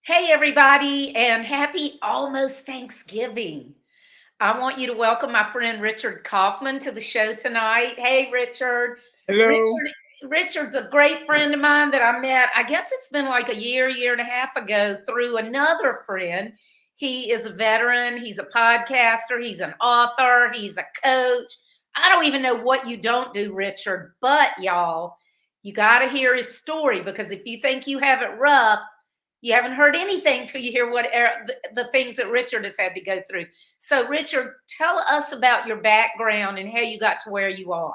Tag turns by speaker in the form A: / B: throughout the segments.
A: Hey, everybody, and happy almost Thanksgiving. I want you to welcome my friend Richard Kaufman to the show tonight. Hey, Richard.
B: Hello.
A: Richard's a great friend of mine that I met. I guess it's been like a year and a half ago through another friend. He is a veteran, he's a podcaster, he's an author, he's a coach. I don't even know what you don't do, Richard, but y'all, you got to hear his story because if you think you have it rough, you haven't heard anything till you hear what the things that Richard has had to go through. So, Richard, tell us about your background and how you got to where you are.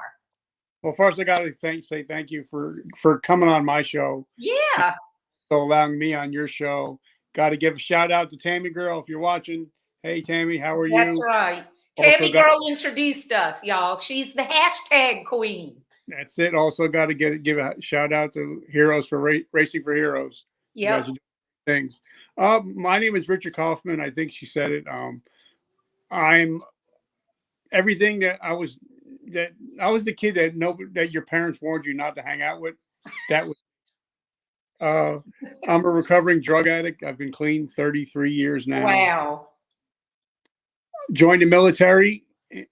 B: Well, first I got to say thank you for coming on my show.
A: Yeah,
B: So allowing me on your show. Got to give a shout out to Tammy Girl if you're watching. Hey Tammy, how are
A: that's
B: you?
A: right.
B: Also
A: Tammy
B: got
A: Girl introduced us, y'all. She's the hashtag queen.
B: That's it. Also got to give a shout out to Heroes for Racing for Heroes. You guys
A: Yep.
B: are doing things. My name is Richard Kaufman. I think she said it. I'm everything that I was the kid that your parents warned you not to hang out with. That was Uh, I'm a recovering drug addict. I've been clean 33 years now.
A: Wow.
B: Joined the military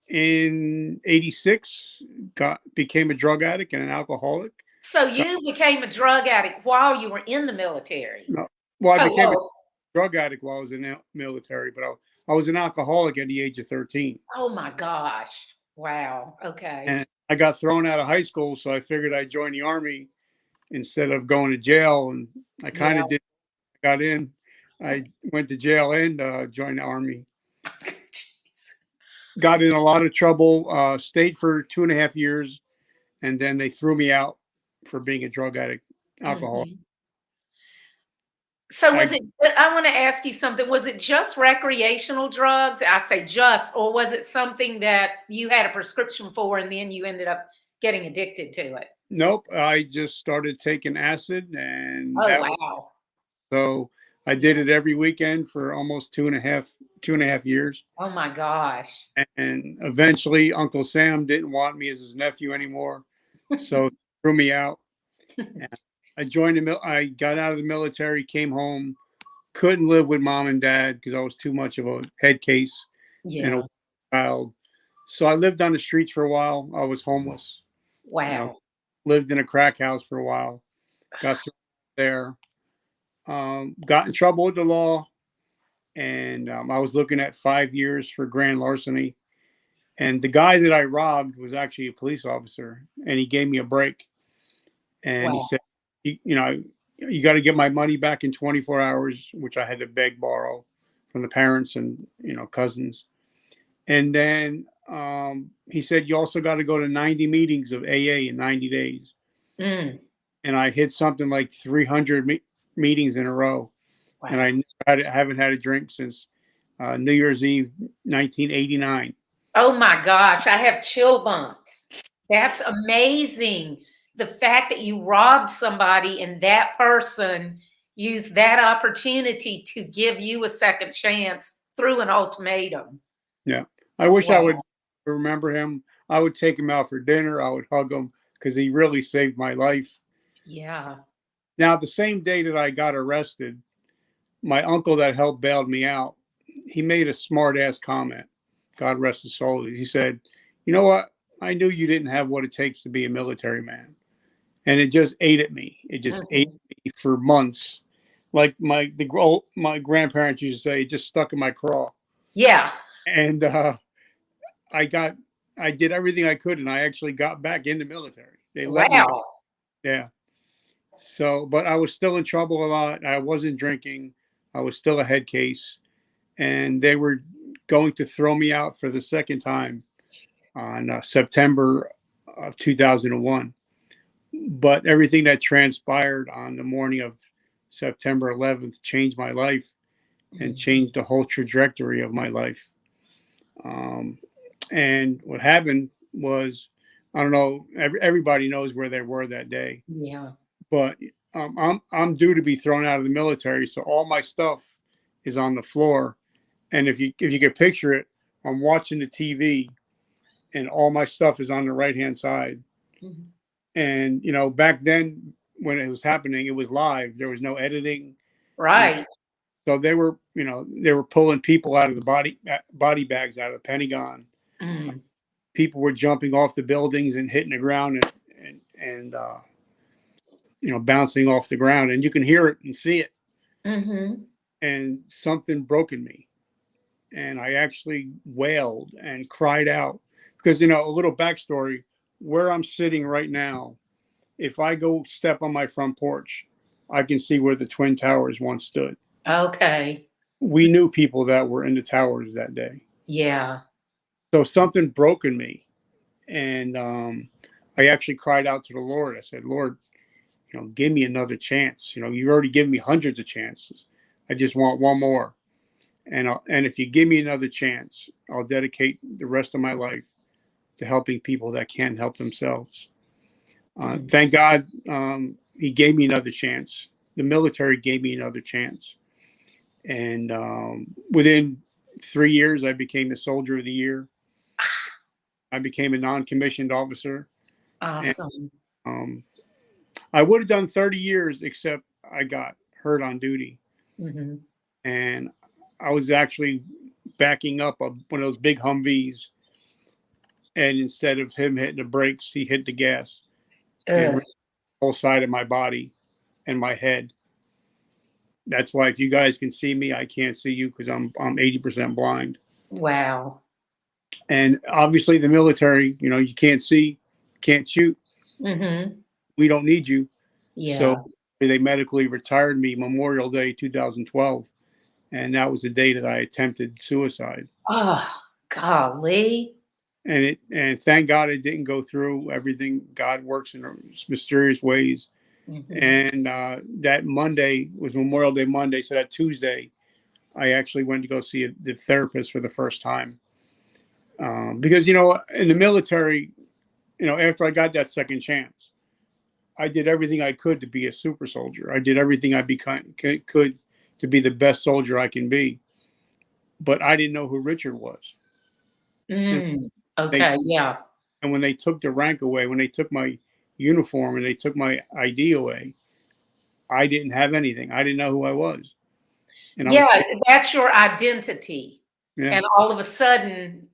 B: in '86. Became a drug addict and an alcoholic.
A: So
B: Got,
A: you became a drug addict while you were in the military.
B: no, well, I
A: Oh,
B: became a
A: whoa.
B: drug addict while I was in the military, but I was an alcoholic at the age of 13.
A: Oh my gosh. Wow. Okay.
B: And I got thrown out of high school, so I figured I'd join the army instead of going to jail. And I kind
A: Yeah.
B: of did. Got in. I went to jail and joined the army. Got in a lot of trouble, stayed for 2.5 years, and then they threw me out for being a drug addict, alcohol.
A: Mhm. So
B: I
A: was it I wanna ask you something, was it just recreational drugs? I say just, or was it something that you had a prescription for and then you ended up getting addicted to it?
B: Nope, I just started taking acid, and
A: Oh,
B: that was
A: wow.
B: so. I did it every weekend for almost 2.5 years,
A: Oh my gosh.
B: and eventually Uncle Sam didn't want me as his nephew anymore, so he threw me out. And I joined I got out of the military, came home, couldn't live with mom and dad because I was too much of a head case and a
A: Yeah.
B: child. So I lived on the streets for a while. I was homeless. You know,
A: Wow.
B: lived in a crack house for a while. Got through there. Got in trouble with the law, and I was looking at 5 years for grand larceny. And the guy that I robbed was actually a police officer, and he gave me a break. And he
A: Wow.
B: said, you got to get my money back in 24 hours," which I had to beg, borrow from the parents and cousins. And then he said, "You also got to go to 90 meetings of AA in 90 days."
A: Mm.
B: And I hit something like 300 meetings in a row. And
A: Wow.
B: I haven't had a drink since New Year's Eve, 1989.
A: Oh my gosh, I have chill bumps. That's amazing. The fact that you robbed somebody and that person used that opportunity to give you a second chance through an ultimatum.
B: Yeah. I wish I would
A: Wow.
B: remember him. I would take him out for dinner. I would hug him because he really saved my life.
A: Yeah.
B: Now, the same day that I got arrested, my uncle that helped bailed me out, he made a smart ass comment. God rest his soul. He said, "You know what? I knew you didn't have what it takes to be a military man." And it just ate at me. It just ate
A: Mhm.
B: me for months. Like my grandparents used to say, it just stuck in my craw.
A: Yeah.
B: And I got I did everything I could, and I actually got back in the military. They let me back.
A: Wow.
B: Yeah. So, but I was still in trouble a lot. I wasn't drinking. I was still a head case, and they were going to throw me out for the second time on September of 2001. But everything that transpired on the morning of September 11th changed my life and
A: Mhm.
B: changed the whole trajectory of my life. Um, and what happened was, I don't know, everybody knows where they were that day,
A: Yeah.
B: but I'm due to be thrown out of the military, so all my stuff is on the floor. And if you could picture it, I'm watching the TV, and all my stuff is on the right hand side.
A: Mhm.
B: And back then when it was happening, it was live. There was no editing. You know,
A: Right.
B: So they were, they were pulling people out of the body bags out of the Pentagon.
A: Mm.
B: People were jumping off the buildings and hitting the ground and bouncing off the ground, and you can hear it and see it.
A: Mm-hmm.
B: And something broke in me, and I actually wailed and cried out because, a little backstory, where I'm sitting right now, if I go step on my front porch, I can see where the Twin Towers once stood.
A: Okay.
B: We knew people that were in the towers that day.
A: Yeah.
B: So something broke in me. And I actually cried out to the Lord. I said, Lord, give me another chance. You've already given me hundreds of chances. I just want one more. And if you give me another chance, I'll dedicate the rest of my life to helping people that can't help themselves. Thank God he gave me another chance. The military gave me another chance. And within 3 years, I became the Soldier of the Year. I became a non-commissioned officer.
A: Awesome.
B: And, I would have done 30 years, except I got hurt on duty.
A: Mm-hmm.
B: And I was actually backing up one of those big Humvees. And instead of him hitting the brakes, he hit the gas and the whole side of my body and my head. That's why if you guys can see me, I can't see you because I'm 80% blind.
A: Wow.
B: And obviously the military, you can't see, can't shoot.
A: Mm-hmm.
B: We don't need you.
A: Yeah.
B: So they medically retired me Memorial Day 2012. And that was the day that I attempted suicide.
A: Oh, golly.
B: And thank God it didn't go through. Everything, God works in mysterious ways.
A: Mm-hmm.
B: And that Monday was Memorial Day Monday. So that Tuesday, I actually went to go see the therapist for the first time. Because, in the military, after I got that second chance, I did everything I could to be a super soldier. I did everything I could to be the best soldier I can be. But I didn't know who Richard was.
A: Okay, yeah.
B: And when they took the rank away, when they took my uniform and they took my ID away, I didn't have anything. I didn't know who I was. And I was scared.
A: That's your identity.
B: Yeah.
A: And all of a sudden,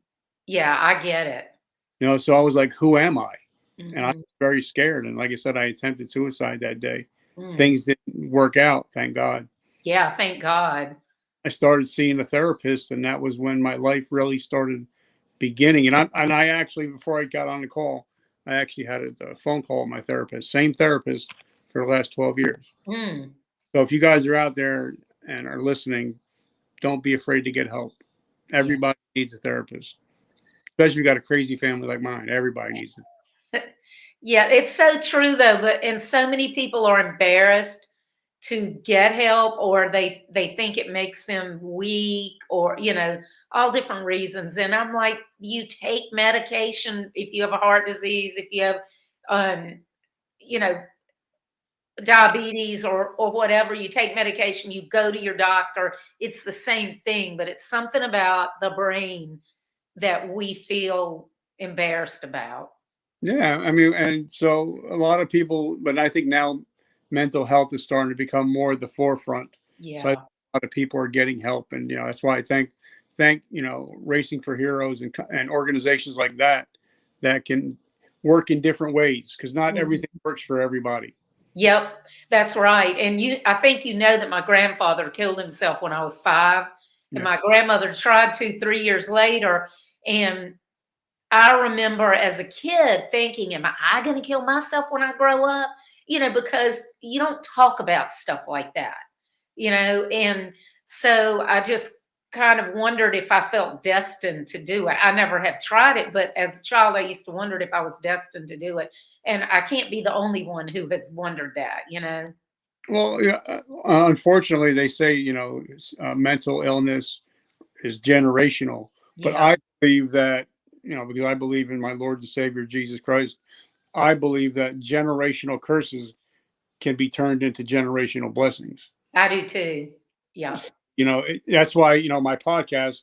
A: yeah, I get it.
B: So I was like, who am I? And I
A: Mm-hmm.
B: was very scared. And like I said, I attempted suicide that day.
A: Mm.
B: Things didn't work out, thank God.
A: Yeah, thank God.
B: I started seeing a therapist, and that was when my life really started beginning. And I actually, before I got on the call, I actually had a phone call with my therapist, same therapist for the last 12 years.
A: Mm.
B: So if you guys are out there and are listening, don't be afraid to get help. Everybody needs a therapist, especially if you got a crazy family like mine. Everybody needs it.
A: Yeah, it's so true though, and so many people are embarrassed to get help, or they think it makes them weak, or all different reasons. And I'm like, you take medication if you have a heart disease, if you have diabetes or whatever, you take medication, you go to your doctor, it's the same thing. But it's something about the brain that we feel embarrassed about.
B: Yeah, I mean, and so a lot of people, but I think now mental health is starting to become more at the forefront.
A: Yeah.
B: So I think a lot of people are getting help, and that's why I thank Racing for Heroes and organizations like that can work in different ways, because not everything works for everybody.
A: Yep, that's right. And I think that my grandfather killed himself when I was 5, and my grandmother tried to 3 years later. And I remember as a kid thinking, am I going to kill myself when I grow up? Because you don't talk about stuff like that, and so I just kind of wondered if I felt destined to do it. I never have tried it, but as a child, I used to wonder if I was destined to do it. And I can't be the only one who has wondered that,
B: Well, unfortunately, they say, mental illness is generational. But
A: Yeah.
B: I believe that, because I believe in my Lord and Savior, Jesus Christ, I believe that generational curses can be turned into generational blessings.
A: I do too. Yeah.
B: That's why, my podcast,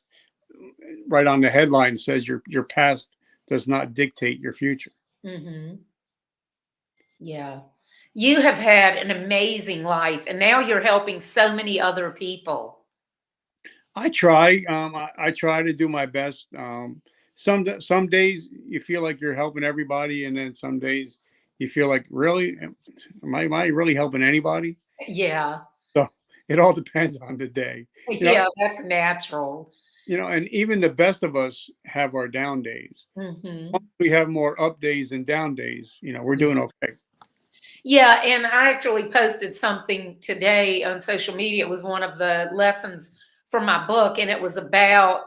B: right on the headline, says your past does not dictate your future.
A: Mm-hmm. Yeah. You have had an amazing life, and now you're helping so many other people.
B: I try. I try to do my best. Some days you feel like you're helping everybody, and then some days you feel like, really, am I really helping anybody?
A: Yeah.
B: So it all depends on the day, you know.
A: Yeah, that's natural.
B: And even the best of us have our down days.
A: Mhm.
B: We have more up days than down days. We're doing okay.
A: Yeah, and I actually posted something today on social media. It was one of the lessons from my book, and it was about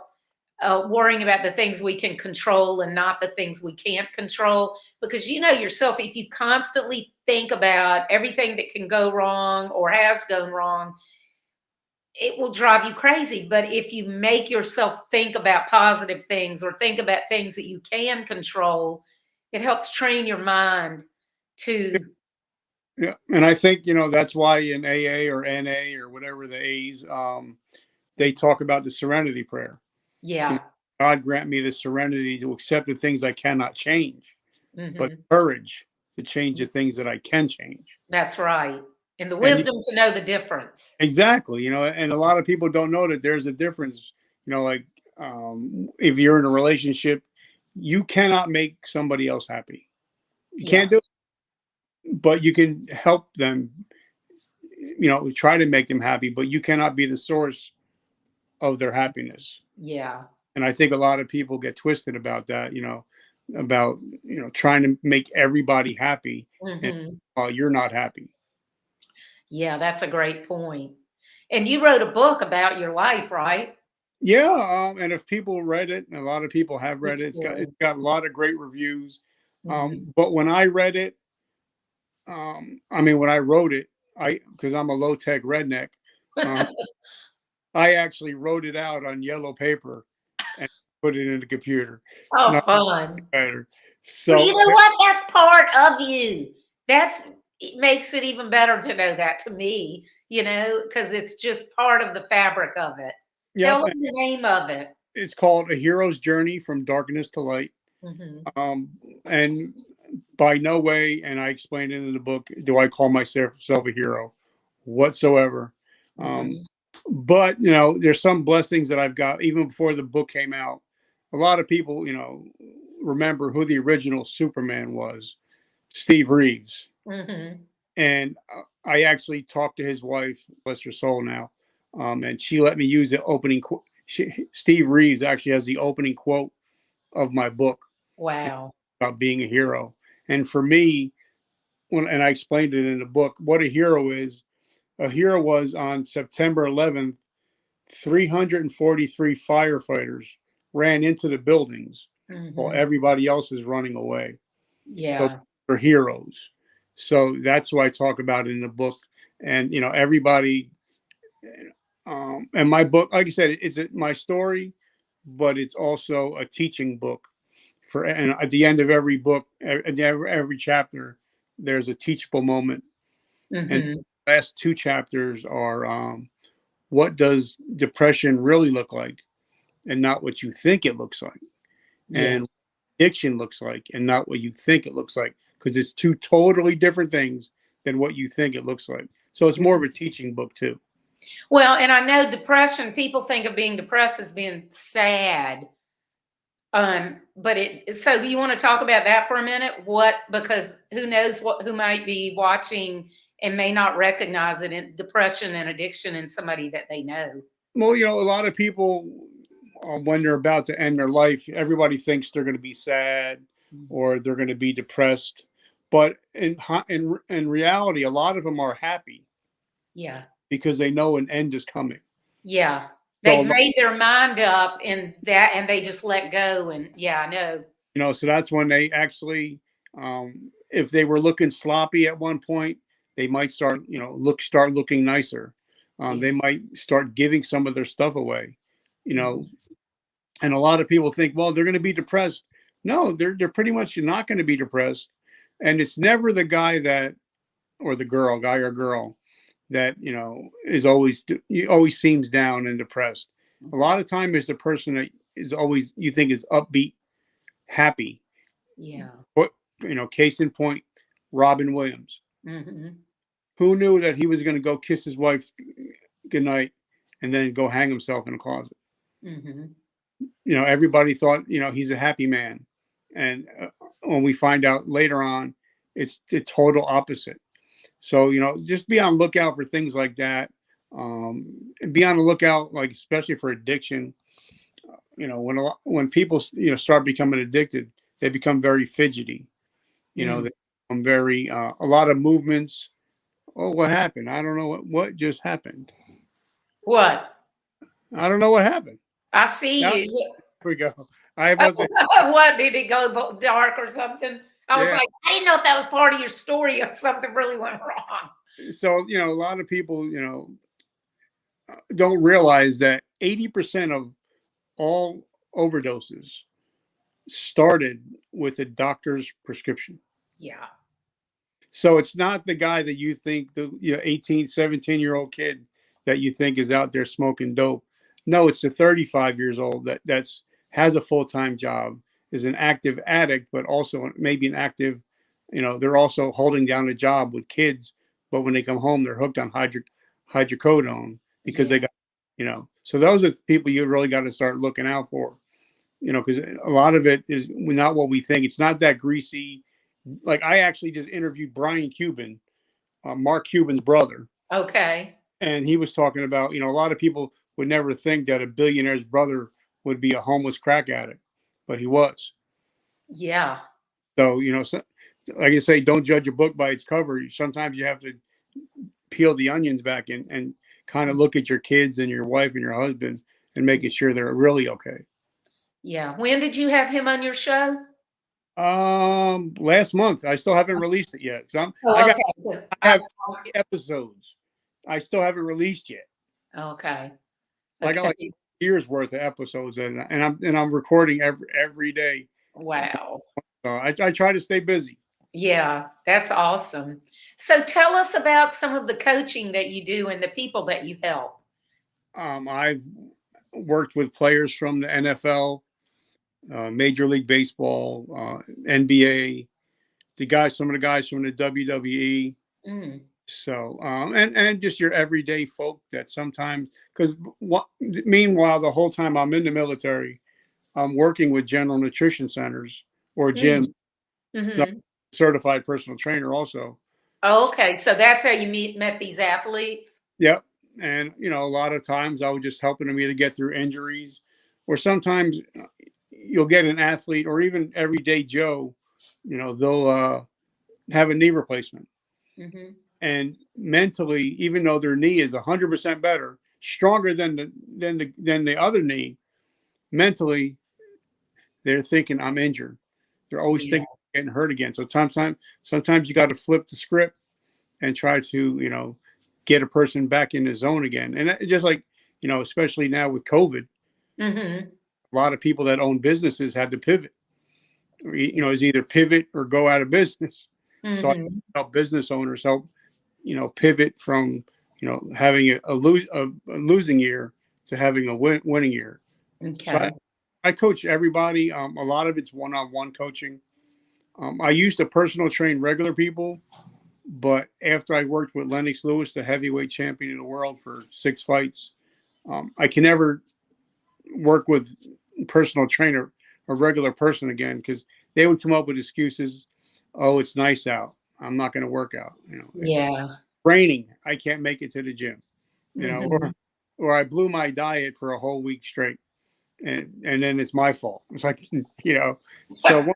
A: worrying about the things we can control and not the things we can't control. Because you know yourself, if you constantly think about everything that can go wrong or has gone wrong, it will drive you crazy. But if you make yourself think about positive things or think about things that you can control, it helps train your mind to,
B: Yeah, and I think that's why in AA or NA or whatever the A's, they talk about the serenity prayer. You know,
A: yeah.
B: God grant me the serenity to accept the things I cannot change, but
A: Hmm.
B: courage to change the things that I can change.
A: That's right. And the
B: And
A: wisdom to know the difference.
B: exactly, and a lot of people don't know that there's a difference. Like, if you're in a relationship, you cannot make somebody else happy. You
A: Yeah.
B: can't do it, but you can help them. Try to make them happy, but you cannot be the source of their happiness.
A: Yeah.
B: And I think a lot of people get twisted about that. About trying to make everybody happy, and
A: Hmm.
B: you're not happy.
A: Yeah, that's a great point. And you wrote a book about your life, right?
B: Yeah, and if people read it, and a lot of people have read
A: It's
B: it, it's
A: good.
B: got a lot of great reviews.
A: Hmm.
B: But when I read it, I mean, when I wrote it, because I'm a low tech redneck, uh, I actually wrote it out on yellow paper and put it in the computer.
A: Oh,
B: Not
A: fun.
B: better.
A: Well, you
B: So
A: know what? That's part of you. That's it makes it even better to know that to me, because it's just part of the fabric of it.
B: yep,
A: Tell them the name of it.
B: it's called A Hero's Journey from Darkness to Light.
A: Hmm.
B: Um, and by no way, and I explained it in the book, do I call myself a hero whatsoever. Um,
A: Hmm.
B: but there's some blessings that I've got even before the book came out. A lot of people, remember who the original Superman was, Steve Reeves.
A: Hmm.
B: And I actually talked to his wife, bless her soul now, and she let me use the opening. Steve Reeves actually has the opening quote of my book
A: Wow.
B: about being a hero. And for me, and I explained it in the book, what a hero is. A hero was on September 11th, 343 firefighters ran into the buildings while
A: Hmm.
B: everybody else is running away. So
A: Yeah.
B: they're heroes. So that's what I talk about in the book. And everybody, and my book, like I said, it's my story, but it's also a teaching book. And at the end of every book, every chapter, there's a teachable moment. And
A: Hmm.
B: the last two chapters are, what does depression really look like, and not what you think it looks like,
A: Yeah.
B: and addiction looks like, and not what you think it looks like, because it's two totally different things than what you think it looks like. So it's more of a teaching book too.
A: Well, and I know depression, people think of being depressed as being sad. But so you want to talk about that for a minute? Because who knows who might be watching and may not recognize it in depression and addiction in somebody that they know.
B: Well, a lot of people, when they're about to end their life, everybody thinks they're going to be sad or they're going to be depressed. But in reality, a lot of them are happy
A: Yeah.
B: because they know an end is coming.
A: Yeah.
B: So,
A: They've made their mind up and they just let go. And yeah, I know.
B: so that's when they actually, if they were looking sloppy at one point, they might start, start looking nicer.
A: Yeah.
B: They might start giving some of their stuff away, you know,
A: Mhm.
B: and a lot of people think, well, they're going to be depressed. No, they're pretty much not going to be depressed. And it's never the guy that, or the girl, guy or girl, that is always seems down and depressed. A lot of time is the person that is always, you think, is upbeat, happy.
A: Yeah.
B: But case in point, Robin Williams.
A: Mm-hmm.
B: Who knew that he was going to go kiss his wife goodnight and then go hang himself in a closet?
A: Mm-hmm.
B: Everybody thought, he's a happy man. And when we find out later on, it's the total opposite. So, just be on lookout for things like that. And be on the lookout, like, especially for addiction. When people, start becoming addicted, they become very fidgety. They become very, a lot of movements. Oh, what happened? I don't know what just happened.
A: What?
B: I don't know what happened.
A: I see
B: Now,
A: you.
B: here we go. I wasn't.
A: What, did it go dark or something? I was
B: Yeah.
A: like, I didn't know if that was part of your story or something really went wrong.
B: So, a lot of people, don't realize that 80% of all overdoses started with a doctor's prescription.
A: Yeah.
B: So it's not the guy that you think, the 18, 17-year-old kid that you think is out there smoking dope. No, it's the 35 years old that's has a full-time job, is an active addict, but also maybe an active, they're also holding down a job with kids, but when they come home, they're hooked on hydrocodone because they got, so those are the people you really got to start looking out for, because a lot of it is not what we think. It's not that greasy. Like, I actually just interviewed Brian Cuban, Mark Cuban's brother,
A: Okay.
B: and he was talking about, a lot of people would never think that a billionaire's brother would be a homeless crack addict, but he was.
A: Yeah.
B: So, like I say, don't judge a book by its cover. Sometimes you have to peel the onions back and kind of look at your kids and your wife and your husband and making sure they're really okay.
A: Yeah. When did you have him on your show?
B: Last month. I still haven't released it yet. So
A: Oh, okay.
B: I have 20 episodes. I still haven't released yet.
A: Okay.
B: So I got like years worth of episodes, and I'm recording every day.
A: Wow.
B: So I try to stay busy.
A: Yeah, that's awesome. So tell us about some of the coaching that you do and the people that you help.
B: I've worked with players from the NFL, Major League Baseball, NBA, some of the guys from the WWE.
A: Mm.
B: So, and just your everyday folk that sometimes, because meanwhile, the whole time I'm in the military, I'm working with general nutrition centers or gyms. So I'm
A: Mm-hmm.
B: a certified personal trainer also.
A: Okay, so that's how you met these athletes?
B: Yep. And, a lot of times I was just helping them either get through injuries, or sometimes you'll get an athlete or even everyday Joe, they'll have a knee replacement.
A: Mm-hmm.
B: And mentally, even though their knee is 100% better, stronger than the other knee, mentally they're thinking, I'm injured. They're always thinking getting hurt again. So sometimes you got to flip the script and try to get a person back in the zone again. And just like especially now with COVID,
A: Mm-hmm.
B: a lot of people that own businesses had to pivot. Is either pivot or go out of business. So I
A: Mm-hmm.
B: help business owners pivot from having a losing year to having a winning year. So
A: Okay.
B: I coach everybody. A lot of it's one-on-one coaching. I used to personal train regular people, but after I worked with Lennox Lewis, the heavyweight champion of the world, for 6 fights, I can never work with personal trainer, a regular person again, because they would come up with excuses. Oh, it's nice out. I'm not going to work out. It's
A: Yeah.
B: raining. I can't make it to the gym.
A: Mm-hmm.
B: Or I blew my diet for a whole week straight, and then it's my fault. It's like so.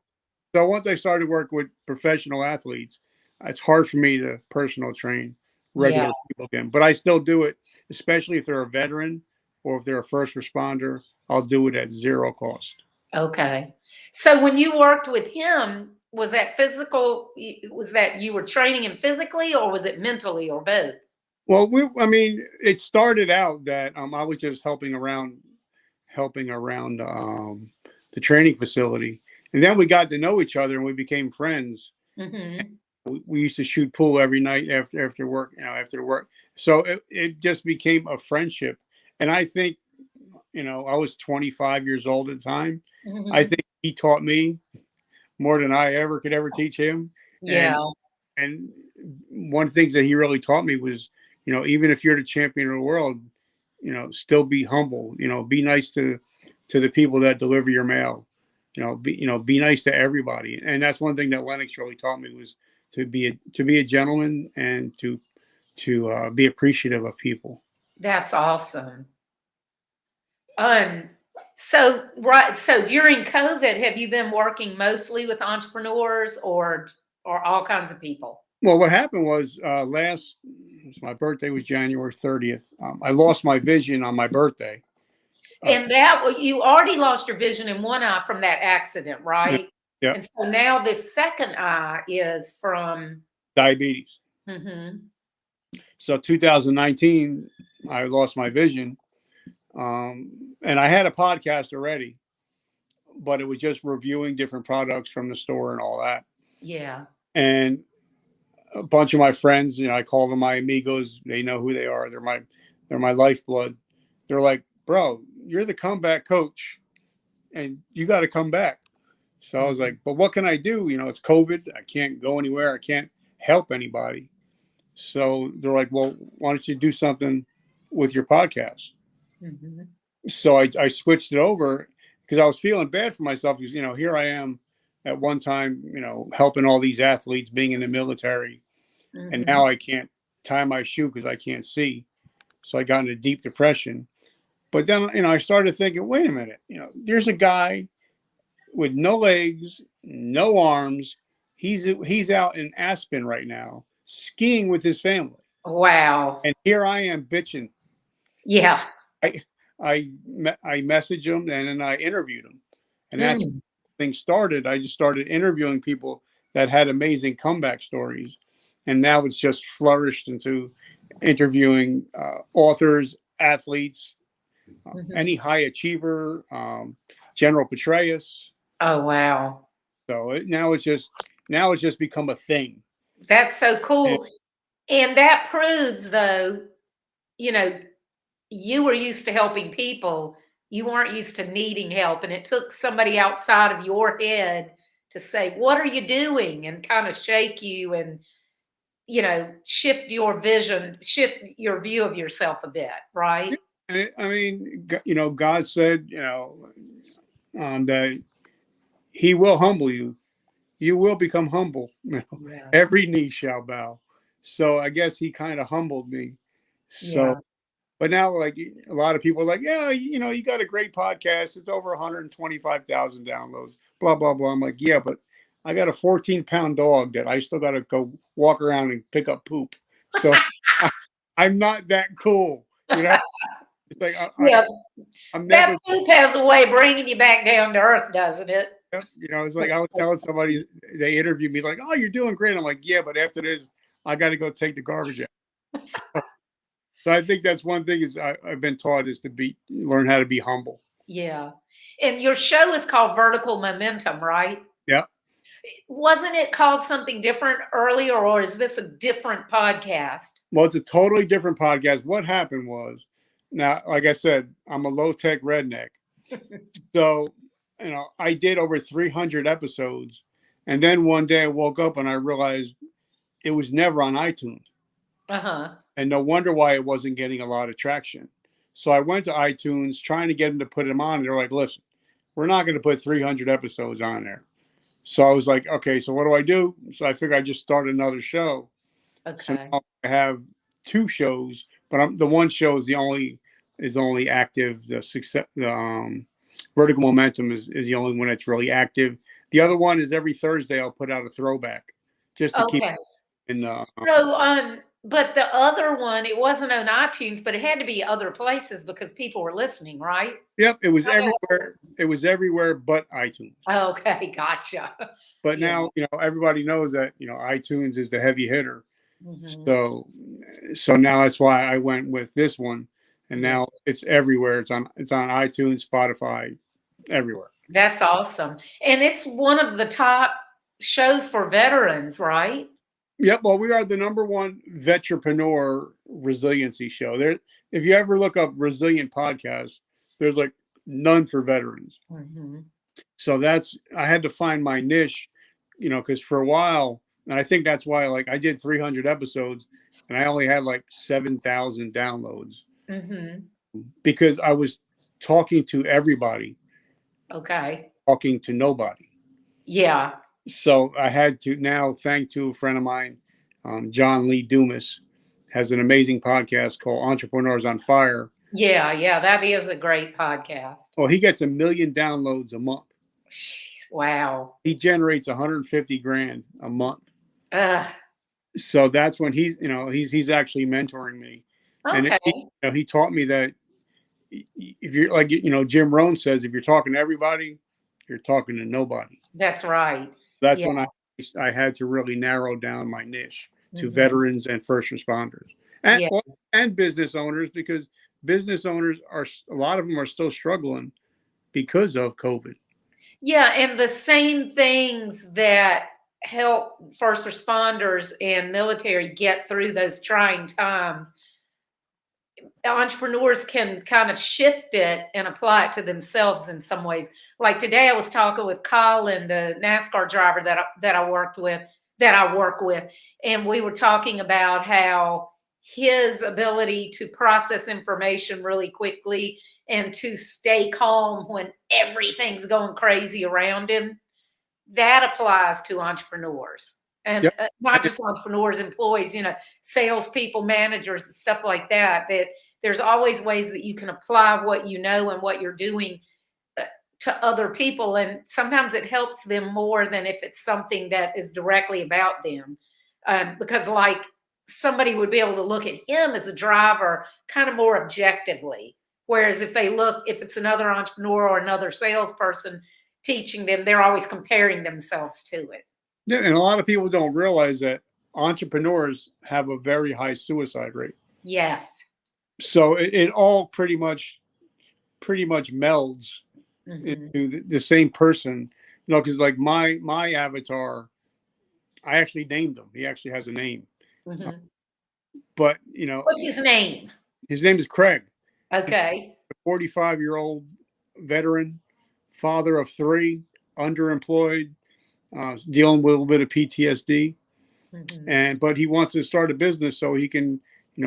B: So once I started working with professional athletes, it's hard for me to personal train
A: Yeah.
B: regular people again. But I still do it, especially if they're a veteran or if they're a first responder. I'll do it at zero cost.
A: Okay. So when you worked with him, was that physical? Was that you were training him physically, or was it mentally, or both?
B: Well, it started out that I was just helping around the training facility, and then we got to know each other and we became friends.
A: Mm-hmm.
B: We used to shoot pool every night after work, after work. So it just became a friendship. And I think, I was 25 years old at the time. I
A: Mm-hmm.
B: think he taught me more than I ever could ever teach him.
A: Yeah.
B: And one of the things that he really taught me was, even if you're the champion of the world, still be humble, be nice to the people that deliver your mail, be nice to everybody. And that's one thing that Lennox really taught me, was to be a gentleman, and to be appreciative of people.
A: That's awesome. So during COVID, have you been working mostly with entrepreneurs or all kinds of people?
B: Well, what happened was, my birthday was January 30th. I lost my vision on my birthday.
A: And you already lost your vision in one eye from that accident, right?
B: Yeah.
A: And so now this second eye is from
B: diabetes.
A: Mm-hmm.
B: So 2019, I lost my vision. And I had a podcast already, but it was just reviewing different products from the store and all that.
A: Yeah.
B: And a bunch of my friends, I call them my amigos. They know who they are. They're my lifeblood. They're like, bro, you're the comeback coach and you got to come back. So I was like, but what can I do? It's COVID. I can't go anywhere. I can't help anybody. So they're like, well, why don't you do something with your podcast?
A: Mm-hmm.
B: So I switched it over because I was feeling bad for myself, because, here I am at one time, helping all these athletes, being in the military. Mm-hmm. And now I can't tie my shoe because I can't see. So I got into deep depression. But then, I started thinking, wait a minute, there's a guy with no legs, no arms. He's out in Aspen right now, skiing with his family.
A: Wow.
B: And here I am bitching.
A: Yeah.
B: I messaged him, and then I interviewed him. And that's when things started. I just started interviewing people that had amazing comeback stories. And now it's just flourished into interviewing authors, athletes, any high achiever, General Petraeus.
A: Oh, wow.
B: So now it's just become a thing.
A: That's so cool. And that proves, though, you were used to helping people. You weren't used to needing help. And it took somebody outside of your head to say, what are you doing? And kind of shake you and, shift your vision, shift your view of yourself a bit, right?
B: And God said, that he will humble you. You will become humble. Yeah. Every knee shall bow. So I guess he kind of humbled me. So, but now, like, a lot of people are like, yeah, you got a great podcast. It's over 125,000 downloads, blah, blah, blah. I'm like, yeah, but I got a 14-pound dog that I still got to go walk around and pick up poop. So I'm not that cool. It's like, I'm never. That
A: poop has a way of bringing you back down to earth, doesn't it?
B: It's like I was telling somebody, they interviewed me like, oh, you're doing great. I'm like, yeah, but after this, I got to go take the garbage out. So I think that's one thing is I've been taught is to learn how to be humble.
A: Yeah. And your show is called Vertical Momentum, right?
B: Yeah.
A: Wasn't it called something different earlier, or is this a different podcast?
B: Well, it's a totally different podcast. What happened was, now, like I said, I'm a low-tech redneck. So, I did over 300 episodes. And then one day I woke up and I realized it was never on iTunes.
A: Uh-huh.
B: And no wonder why it wasn't getting a lot of traction. So I went to iTunes trying to get them to put them on. And they're like, listen, we're not going to put 300 episodes on there. So I was like, okay, so what do I do? So I figured I'd just start another show.
A: Okay.
B: So now I have two shows, but the one show is only active. The Vertical Momentum is the only one that's really active. The other one is every Thursday I'll put out a throwback just to keep it in the.
A: So but the other one, it wasn't on iTunes, but it had to be other places because people were listening, right?
B: Yep, it was everywhere. It was everywhere but iTunes.
A: Okay, gotcha.
B: But now, everybody knows that, iTunes is the heavy hitter. Mm-hmm. So now that's why I went with this one. And now it's everywhere. It's on iTunes, Spotify, everywhere.
A: That's awesome. And it's one of the top shows for veterans, right?
B: Yep. Well, we are the #1 Vetpreneur resiliency show. If you ever look up resilient podcasts, there's like none for veterans. Mm-hmm. So I had to find my niche, because for a while And I think that's why, like, I did 300 episodes and I only had like 7,000 downloads
A: Mm-hmm.
B: because I was talking to everybody,
A: Okay.
B: talking to nobody.
A: Yeah.
B: So I had to now thank to a friend of mine, John Lee Dumas, has an amazing podcast called Entrepreneurs on Fire.
A: Yeah. Yeah. That is a great podcast.
B: Well, he gets 1 million downloads a month.
A: Jeez, wow.
B: He generates 150 grand a month.
A: Uh,
B: So that's when he's actually mentoring me, and
A: okay.
B: he taught me that if you're like Jim Rohn says, if you're talking to everybody, you're talking to nobody.
A: That's right.
B: That's
A: Yeah.
B: when I had to really narrow down my niche to
A: Mhm.
B: veterans and first responders and
A: Yeah.
B: and business owners, because business owners are, a lot of them are still struggling because of COVID.
A: Yeah. And the same things that help first responders and military get through those trying times, entrepreneurs can kind of shift it and apply it to themselves in some ways. Like today, I was talking with Colin, the NASCAR driver that I work with, and we were talking about how his ability to process information really quickly and to stay calm when everything's going crazy around him, that applies to entrepreneurs. And
B: Yep.
A: not just entrepreneurs, employees, salespeople, managers, stuff like that. That there's always ways that you can apply what you know and what you're doing to other people. And sometimes it helps them more than if it's something that is directly about them. Because, like, somebody would be able to look at him as a driver kind of more objectively. Whereas if it's another entrepreneur or another salesperson teaching them, they're always comparing themselves to it.
B: Yeah, and a lot of people don't realize that entrepreneurs have a very high suicide rate.
A: Yes.
B: So it all pretty much melds into the same person, because like my avatar, I actually named him. He actually has a name.
A: Mm-hmm.
B: But
A: What's his name?
B: his name is Craig.
A: Okay.
B: He's a 45-year-old veteran, father of 3, underemployed, dealing with a little bit of PTSD, but he wants to start a business so he can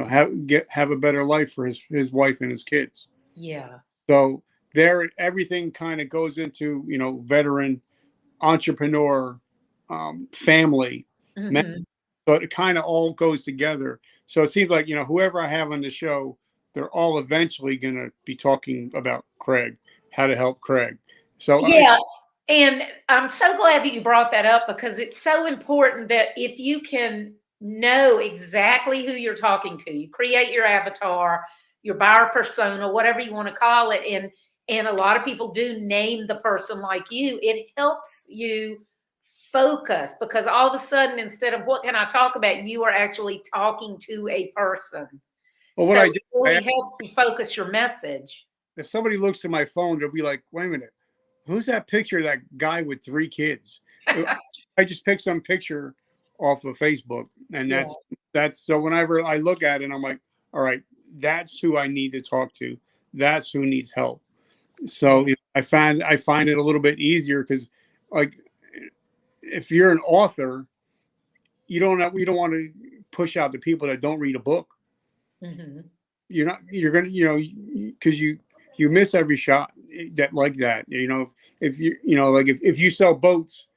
B: have a better life for his wife and his kids.
A: Yeah.
B: So there, everything kind of goes into veteran, entrepreneur, family. So it kind of all goes together. So it seems like whoever I have on the show, they're all eventually going to be talking about Craig, how to help Craig. So
A: yeah. And I'm so glad that you brought that up, because it's so important that if you can know exactly who you're talking to, you create your avatar, your buyer persona, whatever you want to call it. And a lot of people do name the person like you. It helps you focus, because all of a sudden, instead of what can I talk about, you are actually talking to a person.
B: well,
A: So it really helps you focus your message.
B: If somebody looks at my phone, they'll be like, wait a minute, who's that picture of that guy with 3 kids? I just picked some picture off of Facebook, and that's so whenever I look at it, I'm like, all right, that's who I need to talk to. That's who needs help. So I find it a little bit easier, because like if you're an author, you don't want to push out the people that don't read a book. You're gonna because you miss every shot that if if you sell boats,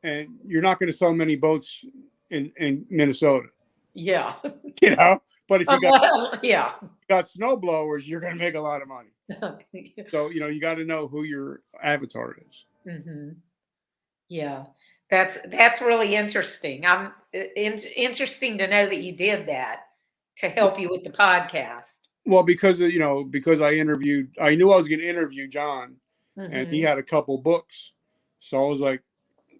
B: and you're not going to sell many boats in Minnesota.
A: Yeah.
B: But if you got snow blowers, you're going to make a lot of money. So, you got to know who your avatar is.
A: Yeah. That's really interesting. I'm interesting to know that you did that to help you with the podcast.
B: Well, because I knew I was going to interview John, and he had a couple books. So I was like,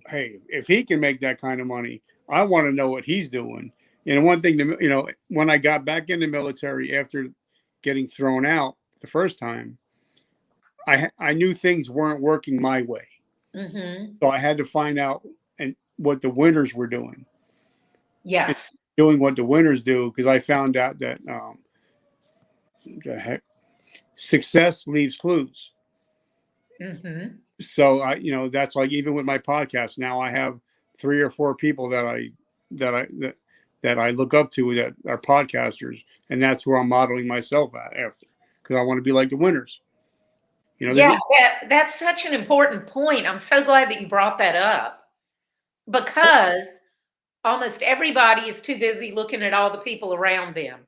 B: hey, if he can make that kind of money, I want to know what he's doing. And one thing, when I got back in the military after getting thrown out the first time, I knew things weren't working my way. So I had to find out what the winners were doing.
A: Yes.
B: Doing what the winners do, because I found out that success leaves clues. So that's like, even with my podcast now, I have 3 or 4 people that I look up to that are podcasters, and that's who I'm modeling myself after, because I want to be like the winners. You know,
A: Yeah, that's such an important point. I'm so glad that you brought that up because almost everybody is too busy looking at all the people around them,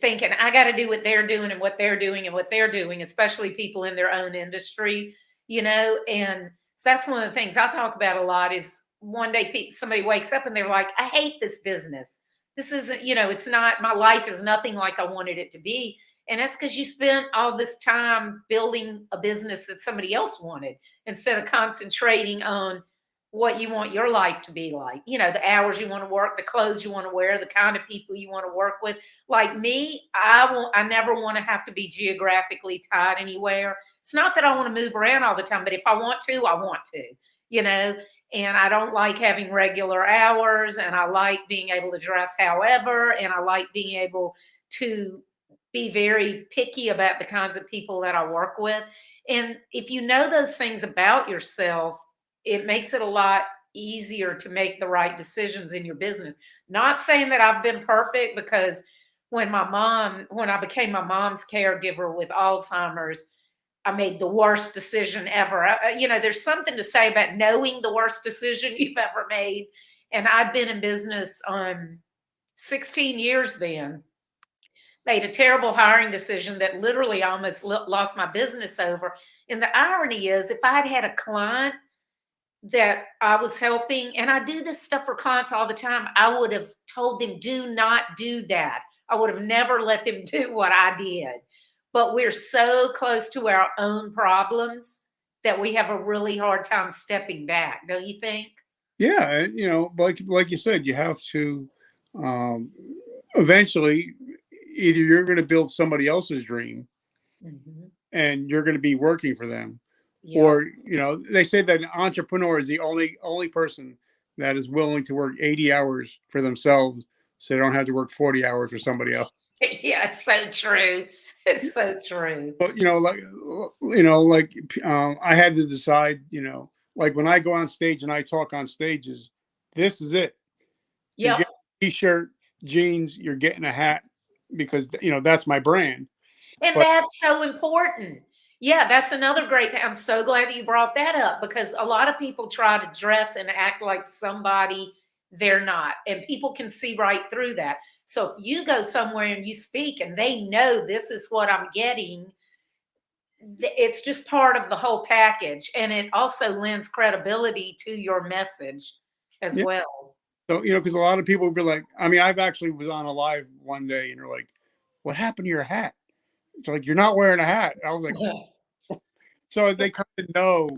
A: thinking, I got to do what they're doing and what they're doing and what they're doing, especially people in their own industry, and that's one of the things I talk about a lot is one day somebody wakes up and they're like, I hate this business. This isn't, it's not, my life is nothing like I wanted it to be. And that's because you spent all this time building a business that somebody else wanted instead of concentrating on what you want your life to be like, the hours you want to work, the clothes you want to wear, the kind of people you want to work with. Like me, I never want to have to be geographically tied anywhere. It's not that I want to move around all the time, but if I want to, I want to, and I don't like having regular hours, and I like being able to dress however, and I like being able to be very picky about the kinds of people that I work with. And if you know those things about yourself, it makes it a lot easier to make the right decisions in your business. Not saying that I've been perfect, because when I became my mom's caregiver with Alzheimer's, I made the worst decision ever. There's something to say about knowing the worst decision you've ever made. And I'd been in business 16 years then. Made a terrible hiring decision that literally almost lost my business over. And the irony is, if I'd had a client that I was helping, and I do this stuff for clients all the time, I would have told them, do not do that. I would have never let them do what I did. But we're so close to our own problems that we have a really hard time stepping back. Don't you think?
B: Yeah. Like you said, you have to, eventually, either you're going to build somebody else's dream, and you're going to be working for them. Yeah. Or, they say that an entrepreneur is the only person that is willing to work 80 hours for themselves, so they don't have to work 40 hours for somebody else.
A: Yeah, it's so true. It's so true.
B: But, I had to decide, like when I go on stage and I talk on stages, this is it.
A: Yeah.
B: You get a t-shirt, jeans, you're getting a hat, because, that's my brand.
A: And that's so important. Yeah, that's another great thing. I'm so glad that you brought that up, because a lot of people try to dress and act like somebody they're not. And people can see right through that. So if you go somewhere and you speak and they know this is what I'm getting, it's just part of the whole package. And it also lends credibility to your message as well.
B: So, because a lot of people would be like, I've actually was on a live one day and they're like, what happened to your hat? It's like, you're not wearing a hat. I was like, so they kind of know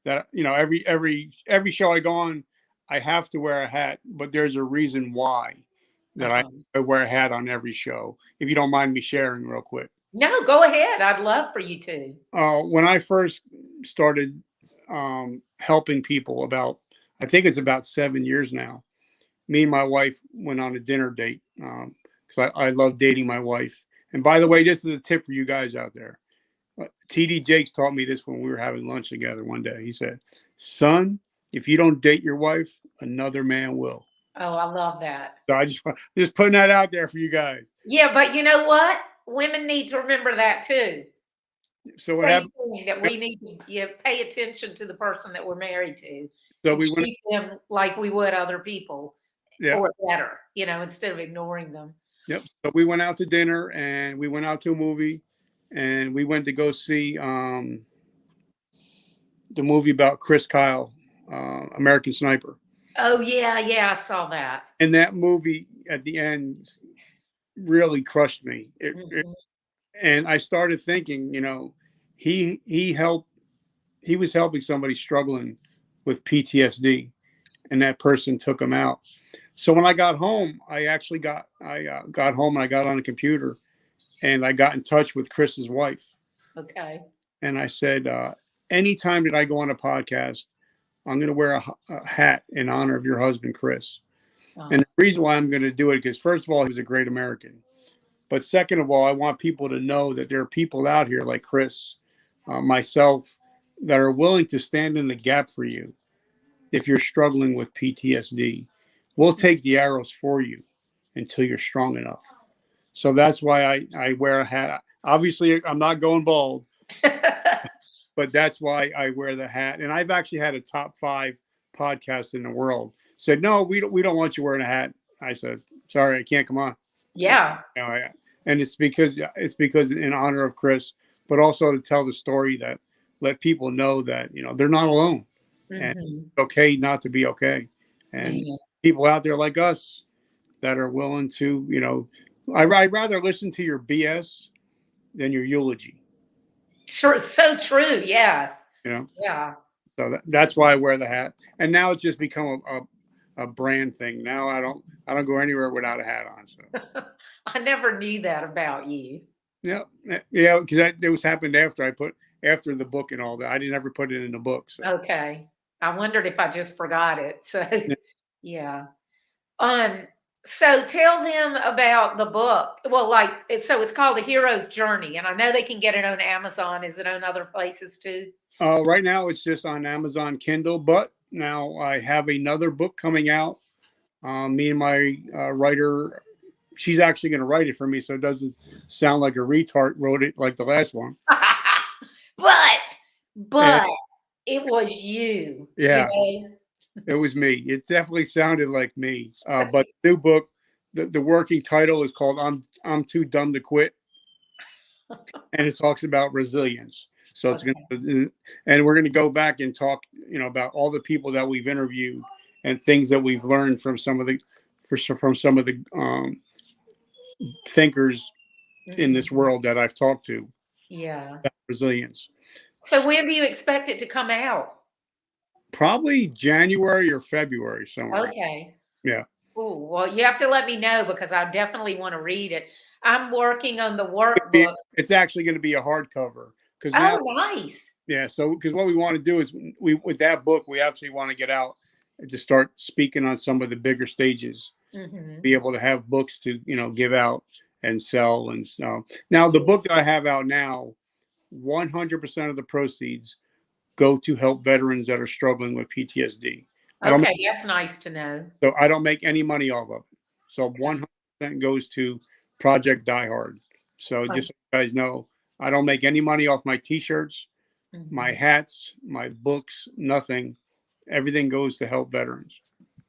B: that, every show I go on, I have to wear a hat, but there's a reason why that I wear a hat on every show. If you don't mind me sharing real quick.
A: No, go ahead. I'd love for you to.
B: When I first started helping people I think it's about 7 years now, me and my wife went on a dinner date, because I love dating my wife. And by the way, this is a tip for you guys out there. TD Jakes taught me this when we were having lunch together one day. He said, son, if you don't date your wife, another man will.
A: Oh, I love that.
B: So I just putting that out there for you guys.
A: Yeah, but you know what? Women need to remember that too.
B: So what happened?
A: That we need to pay attention to the person that we're married to.
B: So we
A: treat them like we would other people,
B: yeah,
A: or better, instead of ignoring them.
B: Yep. So we went out to dinner, and we went out to a movie, and we went to go see the movie about Chris Kyle, American Sniper.
A: Oh yeah, I saw that.
B: And that movie at the end really crushed me. And I started thinking, he was helping somebody struggling with PTSD, and that person took him out. So when I got home, I got home and I got on the computer and I got in touch with Chris's wife.
A: Okay.
B: And I said, anytime that I go on a podcast, I'm going to wear a hat in honor of your husband, Chris. And the reason why I'm going to do it, because first of all, he was a great American. But second of all, I want people to know that there are people out here like Chris, myself, that are willing to stand in the gap for you. if you're struggling with PTSD. We'll take the arrows for you until you're strong enough. So that's why I wear a hat. Obviously, I'm not going bald, but that's why I wear the hat. And I've actually had a top 5 podcast in the world said, no, we don't want you wearing a hat. I said, sorry, I can't come on.
A: Yeah.
B: You know, and it's because in honor of Chris, but also to tell the story that let people know that, they're not alone, and it's okay not to be okay. And people out there like us that are willing to, I'd rather listen to your BS than your eulogy.
A: Sure. So true. Yes. Yeah.
B: So that's why I wear the hat. And now it's just become a brand thing. Now I don't go anywhere without a hat on. So
A: I never knew that about you.
B: yeah, because it was happened after the book and all that. I didn't ever put it in the book. So.
A: Okay. I wondered if I just forgot it. So yeah. So tell them about the book. Well, so it's called The Hero's Journey, and I know they can get it on Amazon. Is it on other places too?
B: Right now it's just on Amazon Kindle, but now I have another book coming out. Me and my writer, she's actually going to write it for me, so it doesn't sound like a retard wrote it like the last one.
A: but it was you.
B: Yeah.
A: You know?
B: It was me. It definitely sounded like me. But the new book, the working title is called "I'm Too Dumb to Quit," and it talks about resilience. So it's and we're gonna go back and talk, about all the people that we've interviewed and things that we've learned from some of the thinkers in this world that I've talked to.
A: Yeah.
B: About resilience.
A: So when do you expect it to come out?
B: Probably January or February somewhere.
A: Okay.
B: Yeah.
A: Oh, well, you have to let me know because I definitely want to read it. I'm working on the workbook.
B: It's actually going to be a hardcover
A: nice.
B: Yeah. So because what we want to do is with that book, we actually want to get out and to start speaking on some of the bigger stages, be able to have books to, give out and sell. And so now the book that I have out now, 100% of the proceeds go to help veterans that are struggling with PTSD.
A: Okay, that's nice to know.
B: So I don't make any money off of it. So 100% goes to Project Die Hard. So just so you guys know, I don't make any money off my T-shirts, my hats, my books, nothing. Everything goes to help veterans.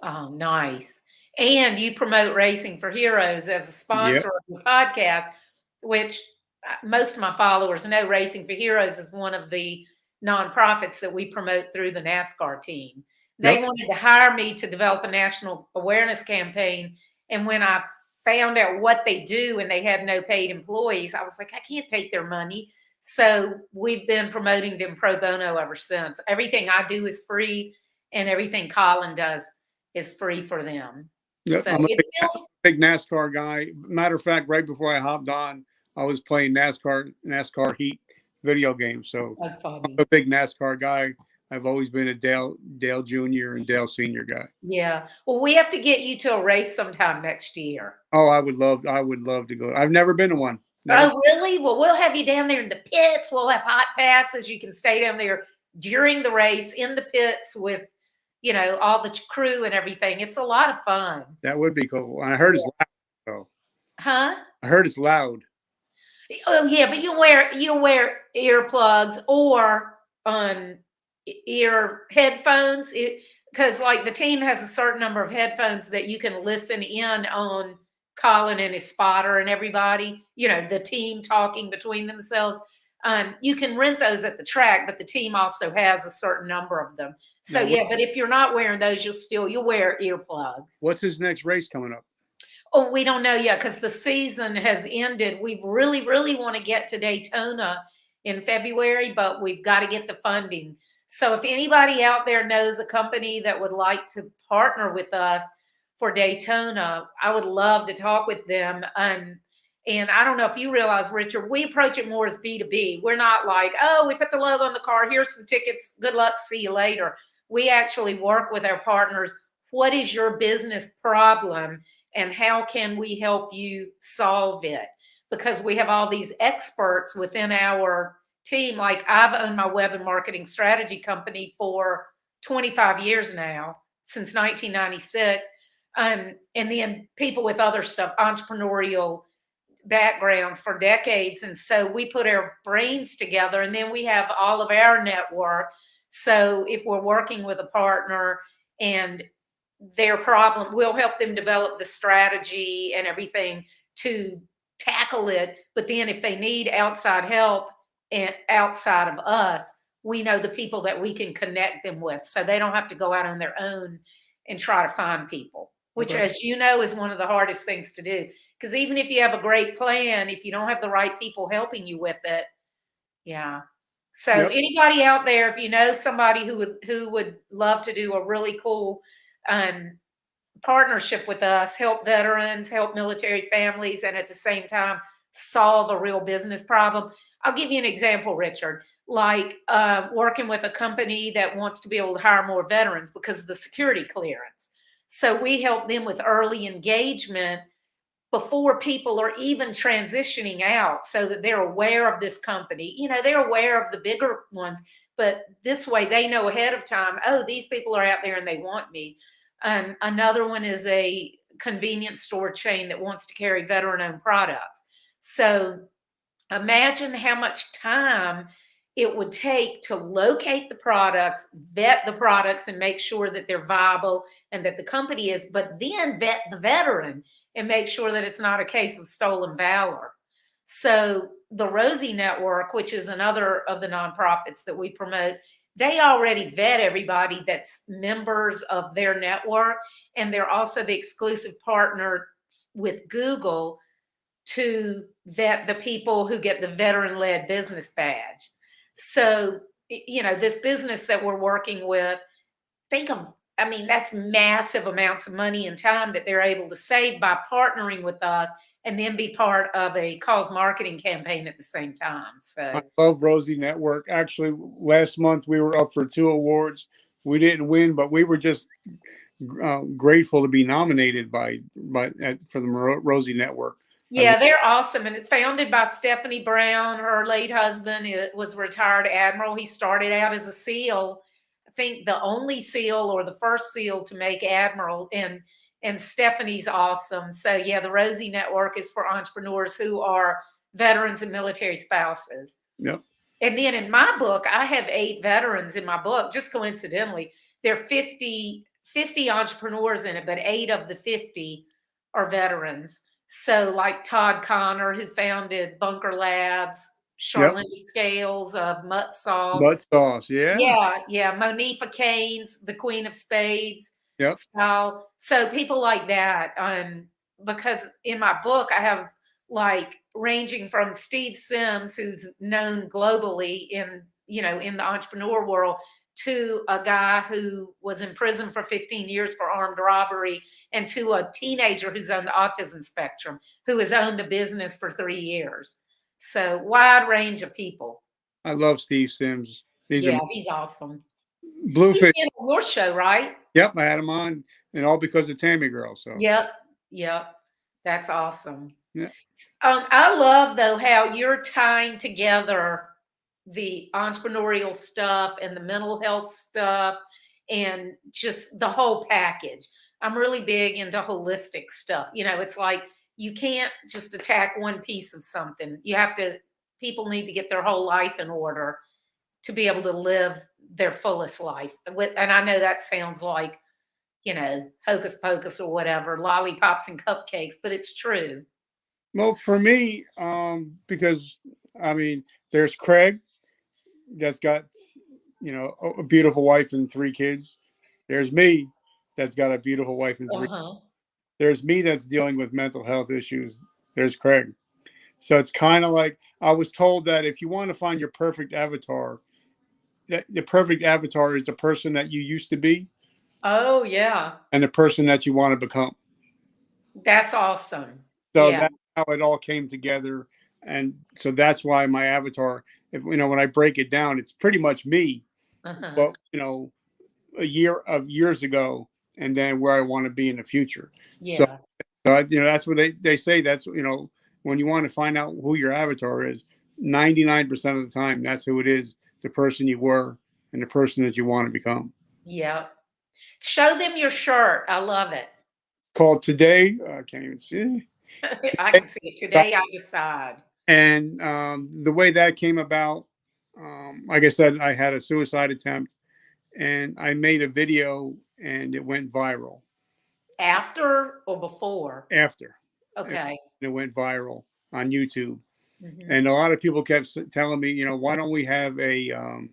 A: Oh, nice. And you promote Racing for Heroes as a sponsor of the podcast, which most of my followers know. Racing for Heroes is one of the nonprofits that we promote through the NASCAR team. They wanted to hire me to develop a national awareness campaign. And when I found out what they do and they had no paid employees, I was like, I can't take their money. So we've been promoting them pro bono ever since. Everything I do is free, and everything Colin does is free for them.
B: Yep,
A: so
B: I'm a big NASCAR guy. Matter of fact, right before I hopped on, I was playing NASCAR Heat video games. So I'm a big NASCAR guy. I've always been a Dale Jr. and Dale Sr. guy.
A: Yeah. Well, we have to get you to a race sometime next year.
B: Oh, I would love to go. I've never been to one. Never.
A: Oh, really? Well, we'll have you down there in the pits. We'll have hot passes. You can stay down there during the race in the pits with, all the crew and everything. It's a lot of fun.
B: That would be cool. And I heard it's loud. So.
A: Huh?
B: I heard it's loud.
A: Oh yeah, but you wear earplugs or ear headphones, because like the team has a certain number of headphones that you can listen in on Colin and his spotter and everybody, the team talking between themselves. You can rent those at the track, but the team also has a certain number of them. So but if you're not wearing those, you'll wear earplugs.
B: What's his next race coming up?
A: Oh, we don't know yet because the season has ended. We really, really want to get to Daytona in February, but we've got to get the funding. So if anybody out there knows a company that would like to partner with us for Daytona, I would love to talk with them. And I don't know if you realize, Richard, we approach it more as B2B. We're not like, oh, we put the logo on the car, here's some tickets, good luck, see you later. We actually work with our partners. What is your business problem and how can we help you solve it? Because we have all these experts within our team. Like I've owned my web and marketing strategy company for 25 years now, since 1996. And then people with other stuff, entrepreneurial backgrounds for decades. And so we put our brains together, and then we have all of our network. So if we're working with a partner and their problem, we'll help them develop the strategy and everything to tackle it. But then if they need outside help and outside of us, we know the people that we can connect them with, so they don't have to go out on their own and try to find people, which,
B: Okay.
A: as you know, is one of the hardest things to do. Because even if you have a great plan, if you don't have the right people helping you with it, yeah. So
B: Yep.
A: anybody out there, if you know somebody who would love to do a really cool partnership with us, help veterans, help military families, and at the same time solve a real business problem. I'll give you an example, Richard. Like working with a company that wants to be able to hire more veterans because of the security clearance. So we help them with early engagement before people are even transitioning out, so that they're aware of this company. You know, they're aware of the bigger ones, but this way they know ahead of time, oh, these people are out there and they want me. Another one is a convenience store chain that wants to carry veteran-owned products. So imagine how much time it would take to locate the products, vet the products, and make sure that they're viable and that the company is, but then vet the veteran and make sure that it's not a case of stolen valor. So the Rosie Network, which is another of the nonprofits that we promote, they already vet everybody that's members of their network, and they're also the exclusive partner with Google to vet the people who get the veteran-led business badge. So, you know, this business that we're working with, think of, I mean, that's massive amounts of money and time that they're able to save by partnering with us and then be part of a cause marketing campaign at the same time.
B: I
A: So,
B: love Rosie Network. Actually, last month we were up for 2 awards. We didn't win, but we were just grateful to be nominated for the Rosie Network.
A: yeah, they're awesome. And it's founded by Stephanie Brown. Her late husband was a retired admiral. He started out as a SEAL, I think the only SEAL or the first SEAL to make admiral. And Stephanie's awesome. So yeah, the Rosie Network is for entrepreneurs who are veterans and military spouses.
B: Yep.
A: And then in my book, I have 8 veterans in my book, just coincidentally. There are 50 entrepreneurs in it, but 8 of the 50 are veterans. So like Todd Connor, who founded Bunker Labs,
B: Yep.
A: Charlene Scales of Mutt Sauce.
B: Butt sauce. Yeah.
A: Yeah. Monifa Keynes, the Queen of Spades
B: Yep.
A: style. So people like that. Because in my book, I have like ranging from Steve Sims, who's known globally in the entrepreneur world, to a guy who was in prison for 15 years for armed robbery, and to a teenager who's on the autism spectrum, who has owned a business for 3 years. So wide range of people.
B: I love Steve Sims. He's
A: awesome.
B: Bluefish.
A: He's in your show, right?
B: Yep, I had him on, and all because of Tammy Girl. So
A: Yep. That's awesome.
B: yeah.
A: I love, though, how you're tying together the entrepreneurial stuff and the mental health stuff and just the whole package. I'm really big into holistic stuff. You know, it's like you can't just attack one piece of something. People need to get their whole life in order to be able to live their fullest life. And I know that sounds like, hocus pocus or whatever, lollipops and cupcakes, but it's true.
B: Well, for me, because I mean, there's Craig that's got, a beautiful wife and 3 kids. There's me that's got a beautiful wife and 3. There's me that's dealing with mental health issues. There's Craig. So it's kind of like, I was told that if you want to find your perfect avatar, that the perfect avatar is the person that you used to be.
A: Oh, yeah.
B: And the person that you want to become.
A: That's awesome.
B: So that's how it all came together. And so that's why my avatar, when I break it down, it's pretty much me. But, a year of years ago, and then where I want to be in the future.
A: Yeah.
B: So that's what they say. That's, when you want to find out who your avatar is, 99% of the time, that's who it is. The person you were and the person that you want to become.
A: Yep. Show them your shirt. I love it.
B: Called Today. I can't even see
A: I
B: it.
A: can see it. Today I decide.
B: And the way that came about, like I said, I had a suicide attempt, and I made a video, and it went viral.
A: After or before?
B: After
A: Okay.
B: it went viral on YouTube,
A: Hmm.
B: and a lot of people kept telling me, why don't we have a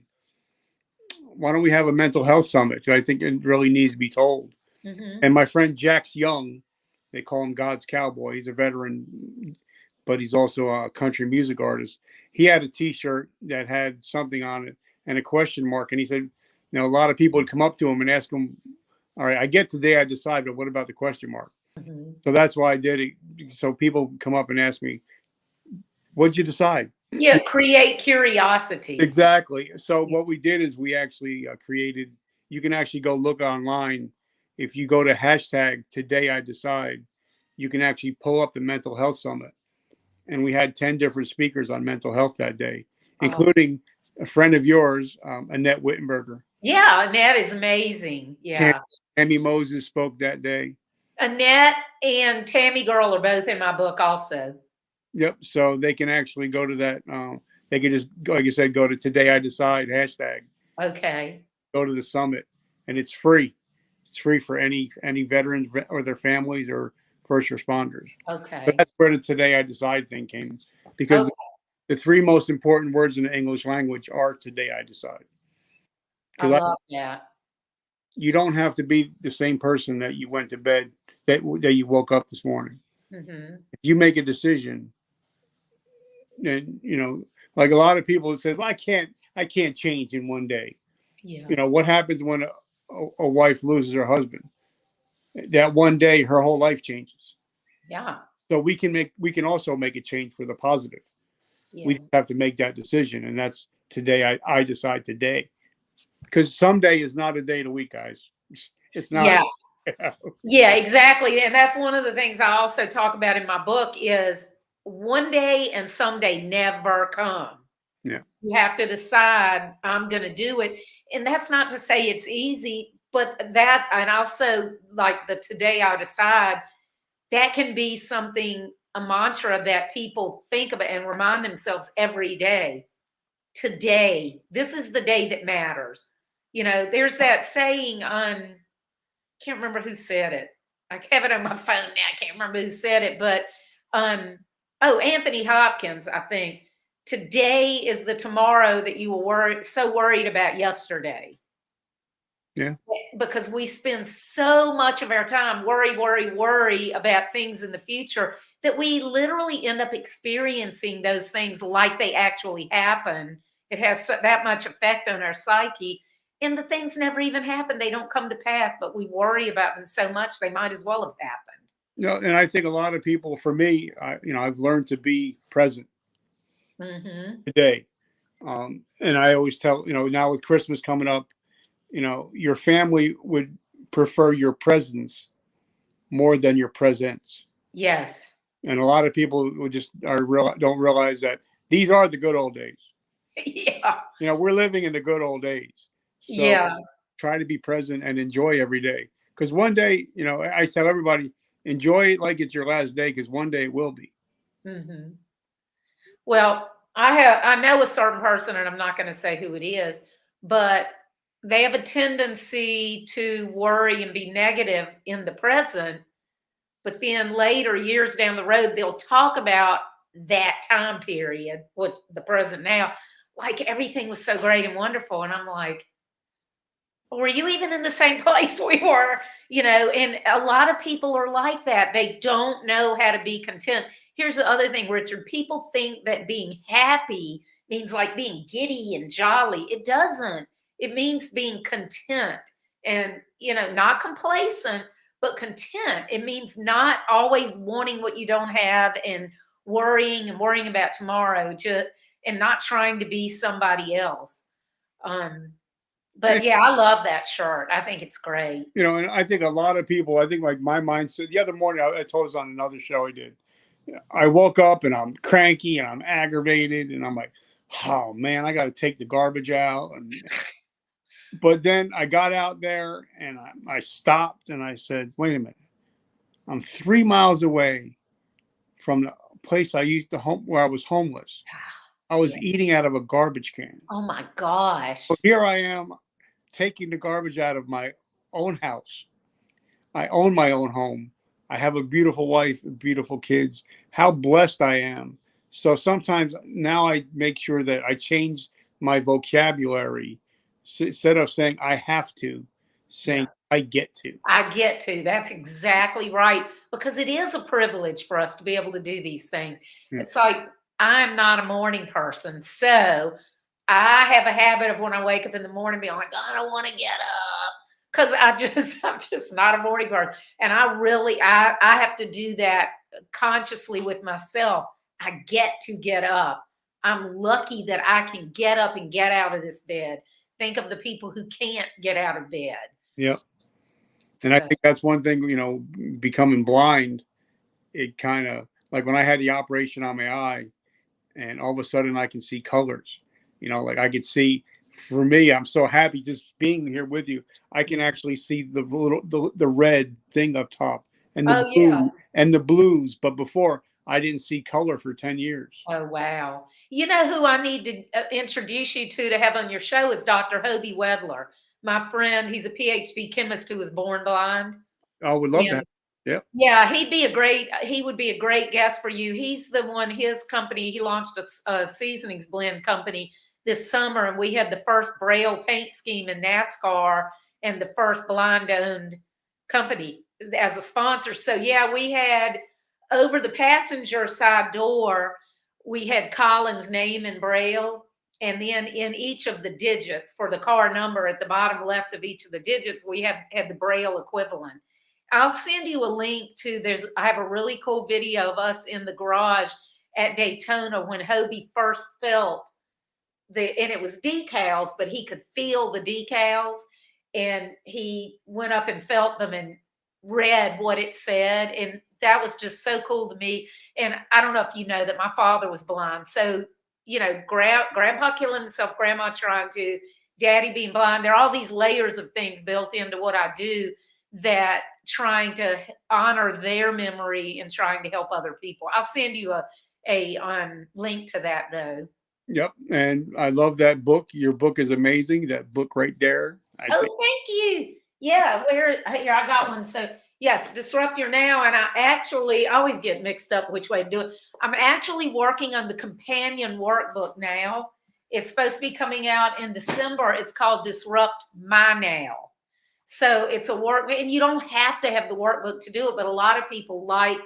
B: mental health summit? I think it really needs to be told.
A: Hmm.
B: And my friend Jax Young, they call him God's Cowboy. He's a veteran, but he's also a country music artist. He had a T-shirt that had something on it and a question mark, and he said, a lot of people would come up to him and ask him, "All right, I get Today I Decide, but what about the question mark?"
A: Hmm.
B: So that's why I did it. So people come up and ask me, "What'd you decide?"
A: Yeah, create curiosity.
B: Exactly. So what we did is we actually created. You can actually go look online. If you go to hashtag Today I Decide, you can actually pull up the mental health summit. And we had 10 different speakers on mental health that day,
A: Awesome.
B: including a friend of yours, Annette Wittenberger.
A: Yeah, Annette is amazing.
B: Tam-
A: Yeah.
B: Tammy Moses spoke that day.
A: Annette and Tammy Girl are both in my book also.
B: Yep. So they can actually go to that. They can just, like you said, go to Today I Decide hashtag,
A: Okay.
B: go to the summit, and it's free. It's free for any veterans or their families or first responders. But
A: Okay.
B: that's where the Today I Decide thing came, because
A: Okay.
B: the three most important words in the English language are Today I Decide.
A: I
B: Because
A: love that.
B: you don't have to be the same person that you went to bed, that you woke up this morning.
A: Hmm.
B: If you make a decision, and like a lot of people that said, well, I can't change in one day.
A: Yeah.
B: What happens when a wife loses her husband? That one day her whole life changes.
A: Yeah.
B: So we can also make a change for the positive. We
A: Yeah.
B: just have to make that decision, and that's Today I Decide today. Because someday is not a day of the week, guys. It's not.
A: Yeah. Yeah, exactly. And that's one of the things I also talk about in my book is one day and someday never come.
B: Yeah.
A: You have to decide, I'm going to do it. And that's not to say it's easy, but that, and also like the Today I Decide, that can be something, a mantra that people think about and remind themselves every day. Today, this is the day that matters. There's that saying on, can't remember who said it. I have it on my phone now. I can't remember who said it, but um, Anthony Hopkins, I think. Today is the tomorrow that you were so worried about yesterday.
B: Yeah.
A: Because we spend so much of our time worry about things in the future that we literally end up experiencing those things like they actually happen. It has that much effect on our psyche. And the things never even happen. They don't come to pass, but we worry about them so much they might as well have happened.
B: And I think a lot of people, for me, I've learned to be present
A: Hmm.
B: today. And I always tell, now with Christmas coming up, your family would prefer your presence more than your presence.
A: Yes.
B: And a lot of people would just don't realize that these are the good old days.
A: Yeah.
B: We're living in the good old days. So
A: Yeah.
B: try to be present and enjoy every day. Because one day, I tell everybody, enjoy it like it's your last day, because one day it will be.
A: Hmm. Well, I know a certain person, and I'm not going to say who it is, but they have a tendency to worry and be negative in the present, but then later, years down the road, they'll talk about that time period, what the present now, like everything was so great and wonderful. And I'm like, were you even in the same place we were? And a lot of people are like that. They don't know how to be content. Here's the other thing, Richard. People think that being happy means like being giddy and jolly. It doesn't. It means being content and, not complacent, but content. It means not always wanting what you don't have and worrying about tomorrow, and not trying to be somebody else.
B: And,
A: But yeah, I love that shirt. I think it's great.
B: and I think a lot of people, I think like my mindset, the other morning, I told us on another show I did, I woke up and I'm cranky and I'm aggravated and I'm like, oh man, I got to take the garbage out. And But then I got out there and I stopped and I said, wait a minute. I'm 3 miles away from the place I used to home where I was homeless. I was
A: Yeah.
B: eating out of a garbage can.
A: Oh my gosh.
B: So here I am taking the garbage out of my own house. I own my own home. I have a beautiful wife, beautiful kids. How blessed I am. So sometimes now I make sure that I change my vocabulary. Instead of saying I have to, saying
A: Yeah.
B: I get to.
A: I get to. That's exactly right. Because it is a privilege for us to be able to do these things.
B: Yeah.
A: It's like I'm not a morning person. So I have a habit of when I wake up in the morning being like, I don't want to get up. Because I'm just not a morning person. And I have to do that consciously with myself. I get to get up. I'm lucky that I can get up and get out of this bed. Think of the people who can't get out of bed.
B: Yeah. And I
A: So,
B: think that's one thing, becoming blind, it kind of like when I had the operation on my eye and all of a sudden I can see colors, like I could see, for me, I'm so happy just being here with you. I can actually see the red thing up top and the
A: oh yeah.
B: blue and the blues. But before I didn't see color for 10 years.
A: Oh, wow. You know who I need to introduce you to have on your show is Dr. Hobie Wedler, my friend. He's a PhD chemist who was born blind.
B: I would love that. Yeah.
A: Yeah, he would be a great guest for you. He's the one, his company, he launched a seasonings blend company this summer, and we had the first Braille paint scheme in NASCAR and the first blind owned company as a sponsor. So, yeah, we had over the passenger side door, we had Colin's name in Braille. And then in each of the digits for the car number at the bottom left of each of the digits, we had the Braille equivalent. I'll send you a link to I have a really cool video of us in the garage at Daytona when Hobie first felt and it was decals, but he could feel the decals, and he went up and felt them and read what it said. And that was just so cool to me. And I don't know if you know that my father was blind. So, grandpa killing himself, grandma trying to, daddy being blind. There are all these layers of things built into what I do that trying to honor their memory and trying to help other people. I'll send you a link to that though.
B: Yep. And I love that book. Your book is amazing. That book right there. I think.
A: Thank you. Yeah, here I got one. So yes, Disrupt Your Now. And I always get mixed up which way to do it. I'm actually working on the companion workbook now. It's supposed to be coming out in December. It's called Disrupt My Now. So it's a work, and you don't have to have the workbook to do it, but a lot of people like,